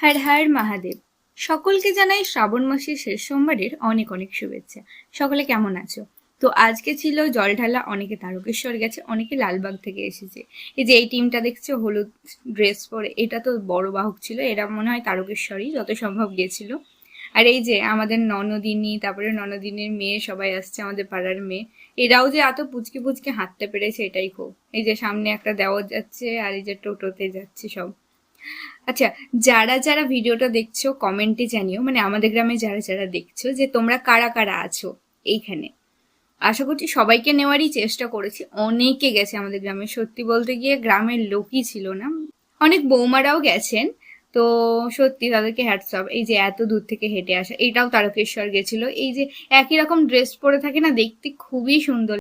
হর হর মহাদেব। সকলকে জানাই শ্রাবণ মাসের শেষ সোমবারের অনেক অনেক শুভেচ্ছা। সকলে কেমন আছো? তো আজকে ছিল জল ঢালা, অনেকে তারকেশ্বর গেছে, অনেকে লালবাগ থেকে এসেছে। এই যে এই টিমটা দেখছো হলুদ ড্রেস পরে, এটা তো বড় বাহক ছিল, এরা মনে হয় তারকেশ্বরই যত সম্ভব গেছিল। আর এই যে আমাদের ননদিনী, তারপরে ননদিনীর মেয়ে সবাই আসছে, আমাদের পাড়ার মেয়ে। এরাও যে এত পুচকে পুচকে হাঁটতে পেরেছে এটাই খুব। এই যে সামনে একটা দেওয়া যাচ্ছে, আর এই যে টোটোতে যাচ্ছে সব। আচ্ছা, যারা যারা ভিডিওটা দেখছো কমেন্টে জানিও, মানে আমাদের গ্রামে যারা যারা দেখছো, যে তোমরা কারা কারা আছো এইখানে। আশা করছি সবাইকে নেওয়ারই চেষ্টা করেছি, অনেকে গেছে আমাদের গ্রামে। সত্যি বলতে গিয়ে গ্রামের লোকই ছিল না, অনেক বৌমারাও গেছেন। তো সত্যি তাদেরকে হ্যাটস অফ, এই যে এত দূর থেকে হেঁটে আসা। এটাও তারকেশ্বর গেছিল, এই যে একই রকম ড্রেস পরে থাকে না, দেখতে খুবই সুন্দর।